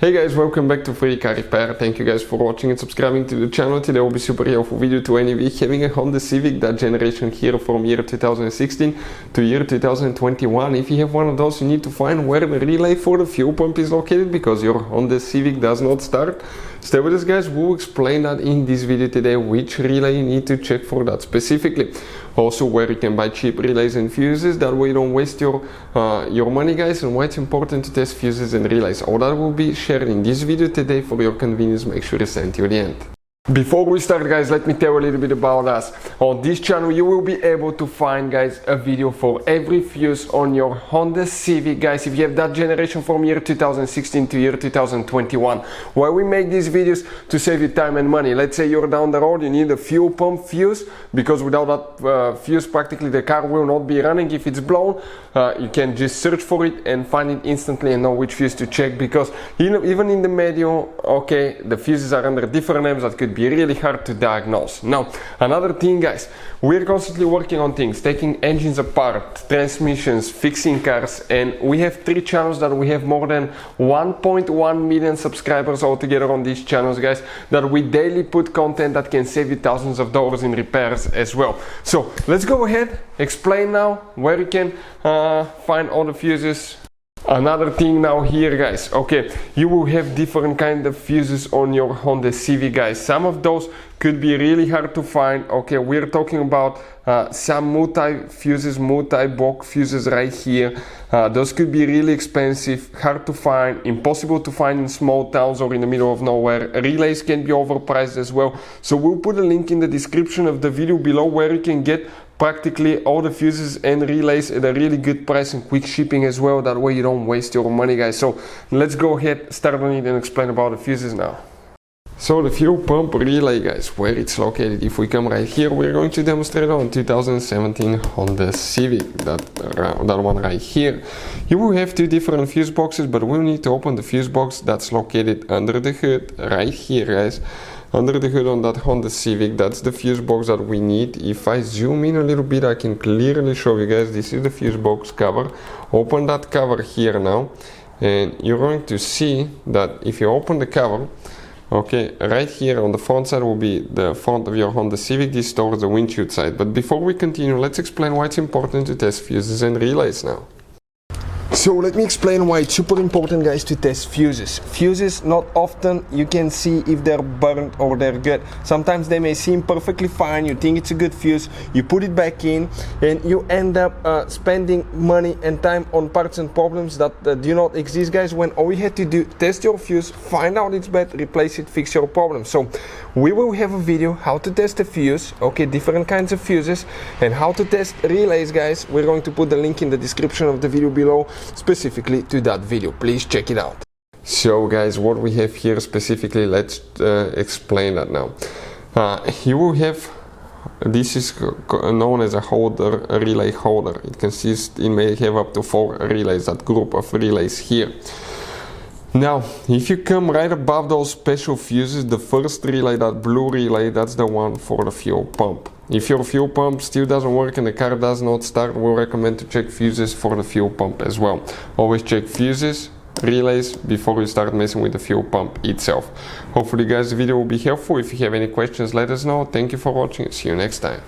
Hey guys, welcome back to Free Car Repair. Thank you guys for watching and subscribing to the channel. Today will be super helpful video to any week having a Honda Civic, that generation here from year 2016 to year 2021. If you have one of those, you need to find where the relay for the fuel pump is located because your Honda Civic does not start. Stay with us guys, we'll explain that in this video today, which relay you need to check for that specifically. Also where you can buy cheap relays and fuses, that way you don't waste your money guys, and why it's important to test fuses and relays. All that will be shared in this video today for your convenience. Make sure to stay until the end. Before we start guys, let me tell you a little bit about us. On this channel you will be able to find guys a video for every fuse on your Honda Civic guys, if you have that generation from year 2016 to year 2021. Why we make these videos? To save you time and money. Let's say you're down the road, you need a fuel pump fuse, because without that fuse practically the car will not be running. If it's blown, you can just search for it and find it instantly and know which fuse to check, because even in the manual, okay, the fuses are under different names that could be really hard to diagnose. Now, another thing guys, we're constantly working on things, taking engines apart, transmissions, fixing cars, and we have 3 channels that we have more than 1.1 million subscribers altogether on these channels guys, that we daily put content that can save you thousands of dollars in repairs as well. So let's go ahead, explain now where you can find all the fuses. Another thing now here guys, okay, you will have different kind of fuses on your Honda Civic guys. Some of those could be really hard to find. Okay, we're talking about some multi-fuses, multi-block fuses right here. Those could be really expensive, hard to find, impossible to find in small towns or in the middle of nowhere. Relays can be overpriced as well. So we'll put a link in the description of the video below where you can get practically all the fuses and relays at a really good price and quick shipping as well. That way you don't waste your money guys. So let's go ahead, start on it and explain about the fuses now. So the fuel pump relay guys, where it's located, if we come right here, we're going to demonstrate on 2017 Honda Civic, that one right here. You will have 2 different fuse boxes, but we'll need to open the fuse box that's located under the hood right here guys. Under the hood on that Honda Civic, that's the fuse box that we need. If I zoom in a little bit, I can clearly show you guys, this is the fuse box cover. Open that cover here now, and you're going to see that if you open the cover, okay, right here on the front side will be the front of your Honda Civic, this towards the windshield side. But before we continue, let's explain why it's important to test fuses and relays now. So let me explain why it's super important guys to test fuses. Fuses, not often you can see if they're burnt or they're good. Sometimes they may seem perfectly fine, you think it's a good fuse, you put it back in and you end up spending money and time on parts and problems that do not exist guys, when all you had to do, test your fuse, find out it's bad, replace it, fix your problem. So we will have a video how to test a fuse, okay, different kinds of fuses, and how to test relays guys. We're going to put the link in the description of the video below specifically to that video. Please check it out. So guys, what we have here specifically, let's explain that now. You will have, this is known as a holder, a relay holder. It may have up to 4 relays, that group of relays here. Now, if you come right above those special fuses, the first relay, that blue relay, that's the one for the fuel pump. If your fuel pump still doesn't work and the car does not start, we'll recommend to check fuses for the fuel pump as well. Always check fuses, relays before you start messing with the fuel pump itself. Hopefully guys, the video will be helpful. If you have any questions, let us know. Thank you for watching. See you next time.